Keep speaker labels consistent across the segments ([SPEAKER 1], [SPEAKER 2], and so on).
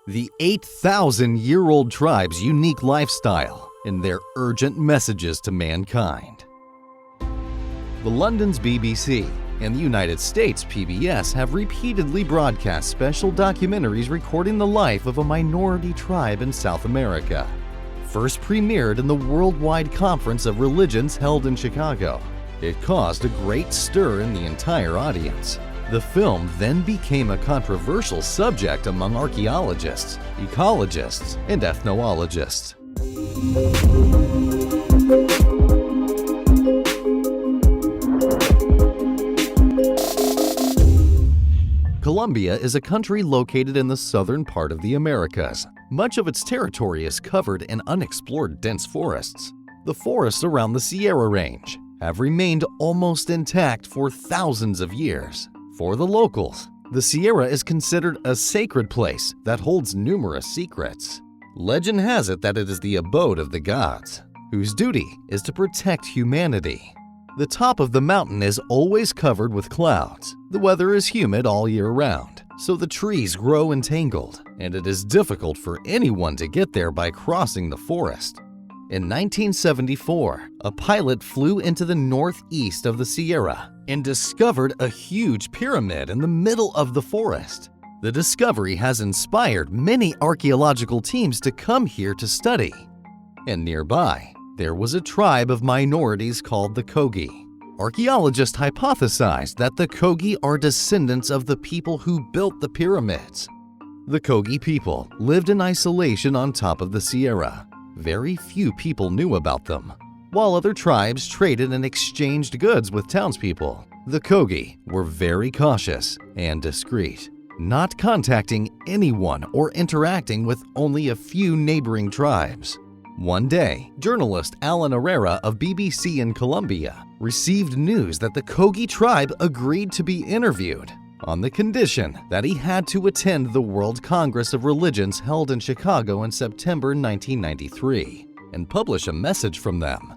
[SPEAKER 1] the 8,000-year-old tribe's unique lifestyle and their urgent messages to mankind. The London's BBC and the United States PBS have repeatedly broadcast special documentaries recording the life of a minority tribe in South America. First premiered in the Worldwide Conference of Religions held in Chicago, it caused a great stir in the entire audience. The film then became a controversial subject among archaeologists, ecologists, and ethnologists. Colombia is a country located in the southern part of the Americas. Much of its territory is covered in unexplored dense forests. The forests around the Sierra Range have remained almost intact for thousands of years. For the locals, the Sierra is considered a sacred place that holds numerous secrets. Legend has it that it is the abode of the gods, whose duty is to protect humanity. The top of the mountain is always covered with clouds. The weather is humid all year round, so the trees grow entangled, and it is difficult for anyone to get there by crossing the forest. In 1974, a pilot flew into the northeast of the Sierra and discovered a huge pyramid in the middle of the forest. The discovery has inspired many archaeological teams to come here to study. And nearby, there was a tribe of minorities called the Kogi. Archaeologists hypothesized that the Kogi are descendants of the people who built the pyramids. The Kogi people lived in isolation on top of the Sierra. Very few people knew about them. While other tribes traded and exchanged goods with townspeople, the Kogi were very cautious and discreet, not contacting anyone or interacting with only a few neighboring tribes. One day, journalist Alan Herrera of BBC in Colombia received news that the Kogi tribe agreed to be interviewed on the condition that he had to attend the World Congress of Religions held in Chicago in September 1993 and publish a message from them.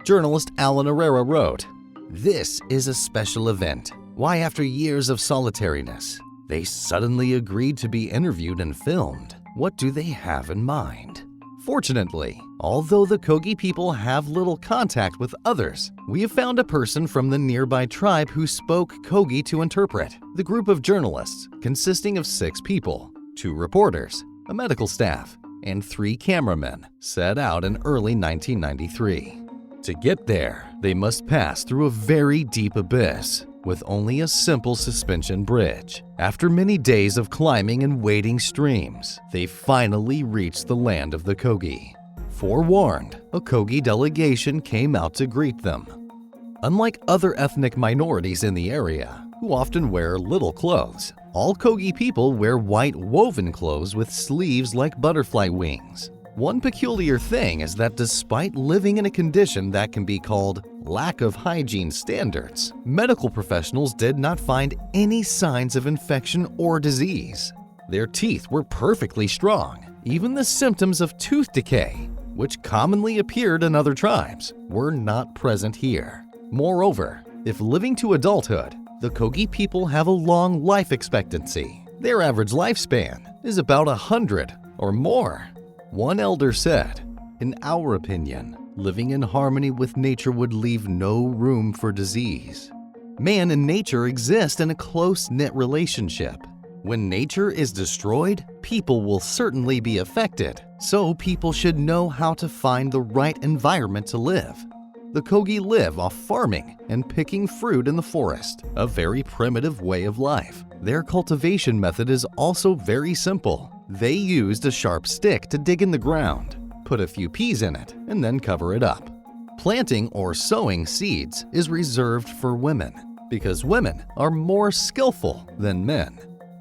[SPEAKER 1] Journalist Alan Herrera wrote, "This is a special event. Why, after years of solitariness, they suddenly agreed to be interviewed and filmed? What do they have in mind?" Fortunately, although the Kogi people have little contact with others, we have found a person from the nearby tribe who spoke Kogi to interpret. The group of journalists, consisting of 6 people, 2 reporters, a medical staff, and 3 cameramen, set out in early 1993. To get there, they must pass through a very deep abyss with only a simple suspension bridge. After many days of climbing and wading streams, they finally reached the land of the Kogi. Forewarned, a Kogi delegation came out to greet them. Unlike other ethnic minorities in the area, who often wear little clothes, all Kogi people wear white woven clothes with sleeves like butterfly wings. One peculiar thing is that despite living in a condition that can be called lack of hygiene standards, medical professionals did not find any signs of infection or disease. Their teeth were perfectly strong. Even the symptoms of tooth decay, which commonly appeared in other tribes, were not present here. Moreover, if living to adulthood, the Kogi people have a long life expectancy. Their average lifespan is about 100 or more. One elder said, "In our opinion, living in harmony with nature would leave no room for disease. Man and nature exist in a close-knit relationship. When nature is destroyed, people will certainly be affected, so people should know how to find the right environment to live." The Kogi live off farming and picking fruit in the forest, a very primitive way of life. Their cultivation method is also very simple. They used a sharp stick to dig in the ground, put a few peas in it, and then cover it up. Planting or sowing seeds is reserved for women because women are more skillful than men.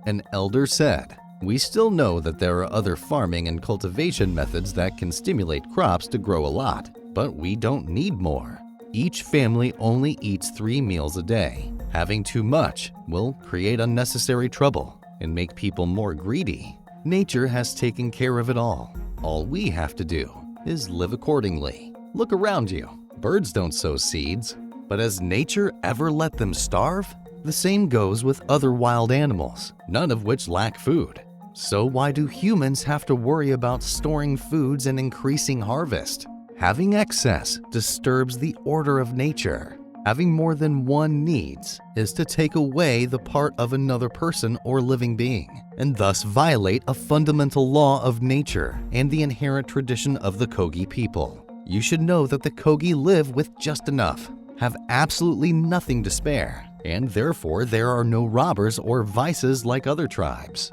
[SPEAKER 1] An elder said, "We still know that there are other farming and cultivation methods that can stimulate crops to grow a lot, but we don't need more. Each family only eats 3 meals a day. Having too much will create unnecessary trouble and make people more greedy. Nature has taken care of it all. All we have to do is live accordingly. Look around you. Birds don't sow seeds, but has nature ever let them starve? The same goes with other wild animals, none of which lack food. So why do humans have to worry about storing foods and increasing harvest? Having excess disturbs the order of nature. Having more than one needs is to take away the part of another person or living being, and thus violate a fundamental law of nature and the inherent tradition of the Kogi people. You should know that the Kogi live with just enough, have absolutely nothing to spare, and therefore there are no robbers or vices like other tribes.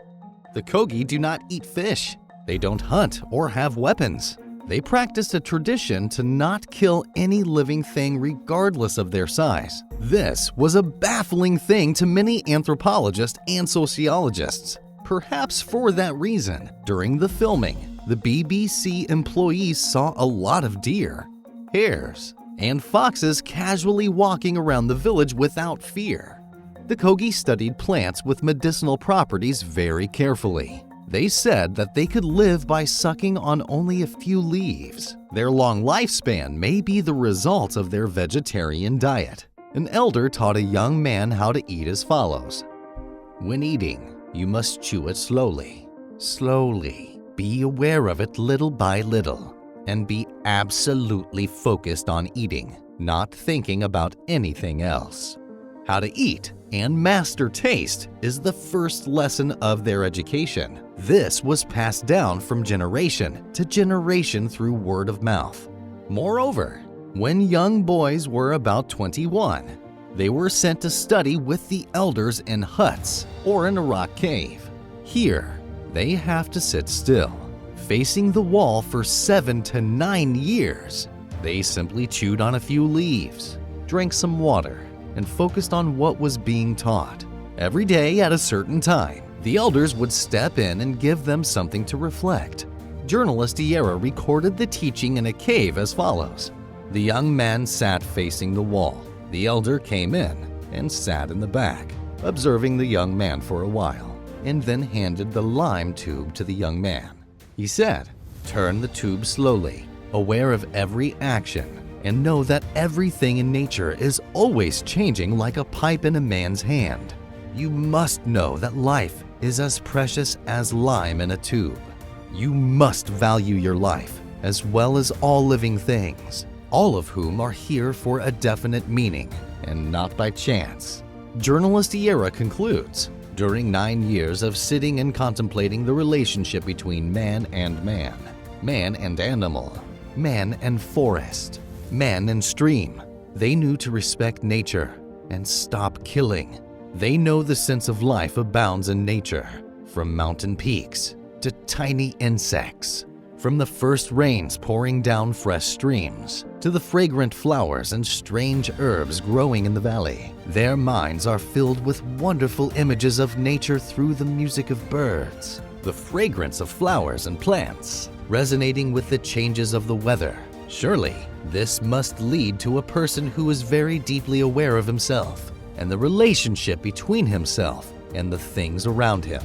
[SPEAKER 1] The Kogi do not eat fish. They don't hunt or have weapons. They practice a tradition to not kill any living thing regardless of their size. This was a baffling thing to many anthropologists and sociologists. Perhaps for that reason, during the filming, the BBC employees saw a lot of deer, hares, and foxes casually walking around the village without fear. The Kogi studied plants with medicinal properties very carefully. They said that they could live by sucking on only a few leaves. Their long lifespan may be the result of their vegetarian diet. An elder taught a young man how to eat as follows. When eating, you must chew it slowly. Slowly. Be aware of it little by little, and be absolutely focused on eating, not thinking about anything else. How to eat and master taste is the first lesson of their education. This was passed down from generation to generation through word of mouth. Moreover, when young boys were about 21, they were sent to study with the elders in huts or in a rock cave. Here, they have to sit still, facing the wall for 7 to 9 years. They simply chewed on a few leaves, drank some water, and focused on what was being taught. Every day at a certain time, the elders would step in and give them something to reflect. Journalist Iera recorded the teaching in a cave as follows. The young man sat facing the wall. The elder came in and sat in the back, observing the young man for a while, and then handed the lime tube to the young man. He said, "Turn the tube slowly, aware of every action, and know that everything in nature is always changing like a pipe in a man's hand. You must know that life is as precious as lime in a tube. You must value your life, as well as all living things, all of whom are here for a definite meaning, and not by chance." Journalist Iera concludes, during 9 years of sitting and contemplating the relationship between man and animal, man and forest, man and stream, they knew to respect nature and stop killing. They know the sense of life abounds in nature, from mountain peaks to tiny insects, from the first rains pouring down fresh streams to the fragrant flowers and strange herbs growing in the valley. Their minds are filled with wonderful images of nature through the music of birds, the fragrance of flowers and plants, resonating with the changes of the weather. Surely, this must lead to a person who is very deeply aware of himself and the relationship between himself and the things around him.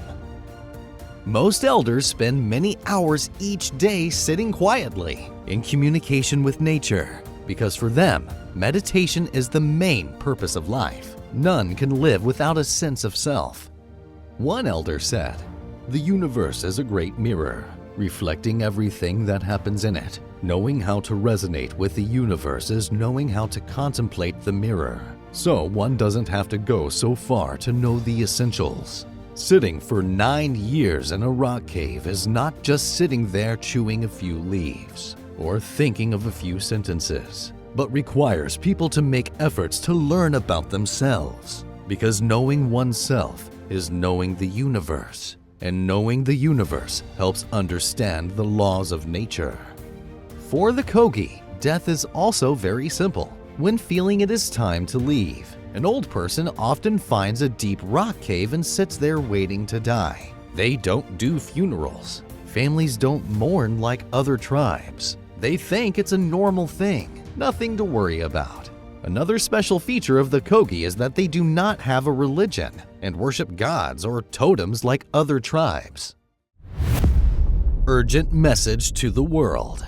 [SPEAKER 1] Most elders spend many hours each day sitting quietly in communication with nature because for them, meditation is the main purpose of life. None can live without a sense of self. One elder said, "The universe is a great mirror, reflecting everything that happens in it. Knowing how to resonate with the universe is knowing how to contemplate the mirror. So one doesn't have to go so far to know the essentials." Sitting for 9 years in a rock cave is not just sitting there chewing a few leaves or thinking of a few sentences, but requires people to make efforts to learn about themselves, because knowing oneself is knowing the universe, and knowing the universe helps understand the laws of nature. For the Kogi, death is also very simple. When feeling it is time to leave, an old person often finds a deep rock cave and sits there waiting to die. They don't do funerals. Families don't mourn like other tribes. They think it's a normal thing, nothing to worry about. Another special feature of the Kogi is that they do not have a religion and worship gods or totems like other tribes. Urgent message to the world.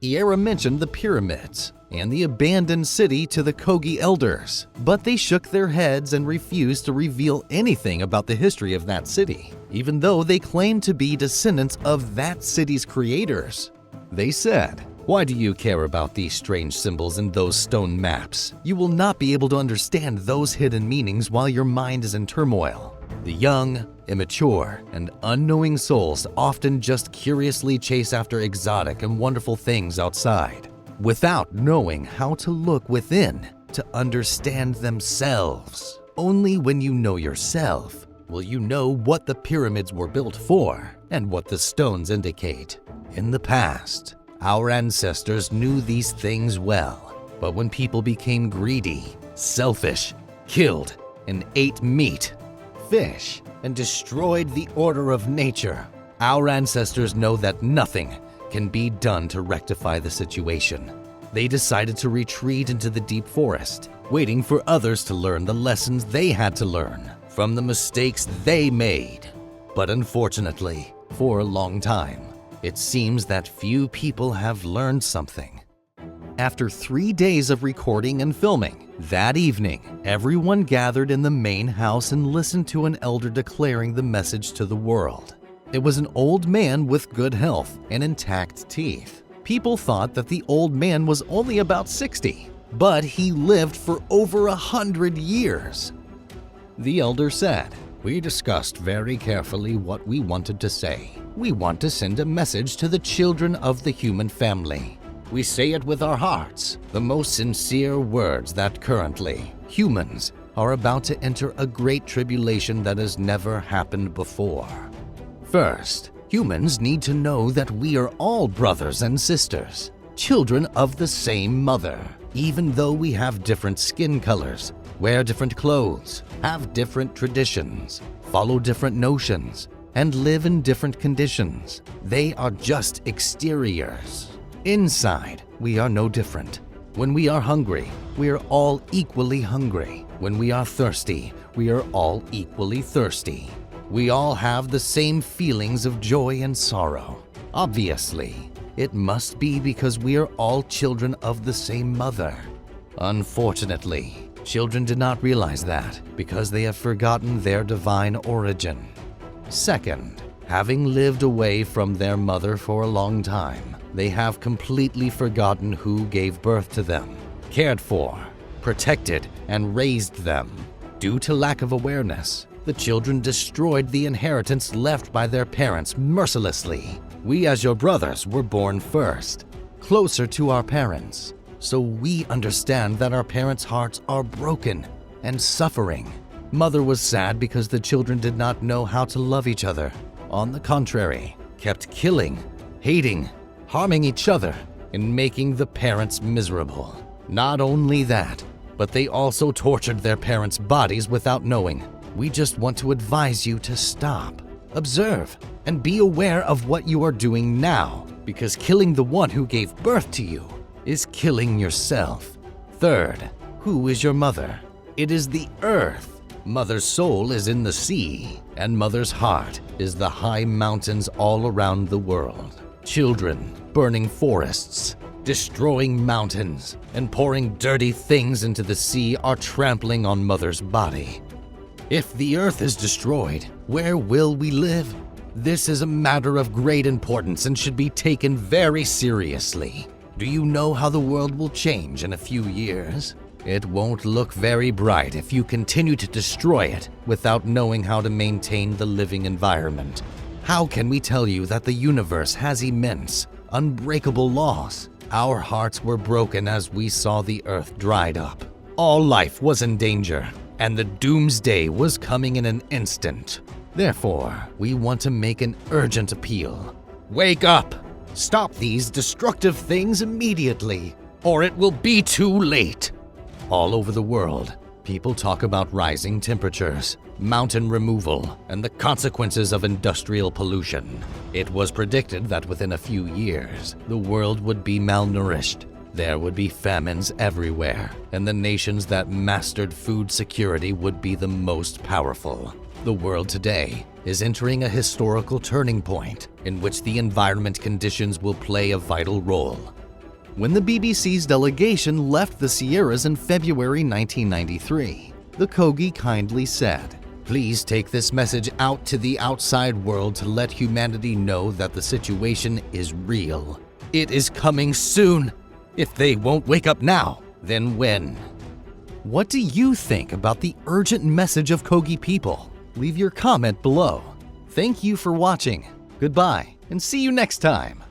[SPEAKER 1] Iera mentioned the pyramids. and the abandoned city to the Kogi elders, but they shook their heads and refused to reveal anything about the history of that city, even though they claimed to be descendants of that city's creators. They said, "Why do you care about these strange symbols in those stone maps? You will not be able to understand those hidden meanings while your mind is in turmoil." The young, immature, and unknowing souls often just curiously chase after exotic and wonderful things outside, without knowing how to look within to understand themselves. Only when you know yourself will you know what the pyramids were built for and what the stones indicate. In the past, our ancestors knew these things well, but when people became greedy, selfish, killed, and ate meat, fish, and destroyed the order of nature, our ancestors know that nothing can be done to rectify the situation. They decided to retreat into the deep forest, waiting for others to learn the lessons they had to learn from the mistakes they made. But unfortunately, for a long time, it seems that few people have learned something. After 3 days of recording and filming, that evening, everyone gathered in the main house and listened to an elder declaring the message to the world. It was an old man with good health and intact teeth. People thought that the old man was only about 60, but he lived for over 100 years. The elder said, "We discussed very carefully what we wanted to say. We want to send a message to the children of the human family. We say it with our hearts, the most sincere words that currently humans are about to enter a great tribulation that has never happened before. First, humans need to know that we are all brothers and sisters, children of the same mother, even though we have different skin colors, wear different clothes, have different traditions, follow different notions, and live in different conditions. They are just exteriors. Inside, we are no different. When we are hungry, we are all equally hungry. When we are thirsty, we are all equally thirsty. We all have the same feelings of joy and sorrow. Obviously, it must be because we are all children of the same mother. Unfortunately, children do not realize that because they have forgotten their divine origin. Second, having lived away from their mother for a long time, they have completely forgotten who gave birth to them, cared for, protected, and raised them. Due to lack of awareness, the children destroyed the inheritance left by their parents mercilessly. We as your brothers were born first, closer to our parents, so we understand that our parents' hearts are broken and suffering. Mother was sad because the children did not know how to love each other. On the contrary, kept killing, hating, harming each other, and making the parents miserable. Not only that, but they also tortured their parents' bodies without knowing. We just want to advise you to stop, observe, and be aware of what you are doing now, because killing the one who gave birth to you is killing yourself. Third, who is your mother? It is the earth. Mother's soul is in the sea, and mother's heart is the high mountains all around the world. Children burning forests, destroying mountains, and pouring dirty things into the sea are trampling on mother's body. If the earth is destroyed, where will we live? This is a matter of great importance and should be taken very seriously. Do you know how the world will change in a few years? It won't look very bright if you continue to destroy it without knowing how to maintain the living environment. How can we tell you that the universe has immense, unbreakable laws? Our hearts were broken as we saw the earth dried up. All life was in danger, and the doomsday was coming in an instant. Therefore, we want to make an urgent appeal. Wake up! Stop these destructive things immediately, or it will be too late. All over the world, people talk about rising temperatures, mountain removal, and the consequences of industrial pollution. It was predicted that within a few years, the world would be malnourished. There would be famines everywhere, and the nations that mastered food security would be the most powerful. The world today is entering a historical turning point in which the environment conditions will play a vital role. When the BBC's delegation left the Sierras in February 1993, the Kogi kindly said, "Please take this message out to the outside world to let humanity know that the situation is real. It is coming soon. If they won't wake up now, then when?" What do you think about the urgent message of Kogi people? Leave your comment below. Thank you for watching. Goodbye, and see you next time.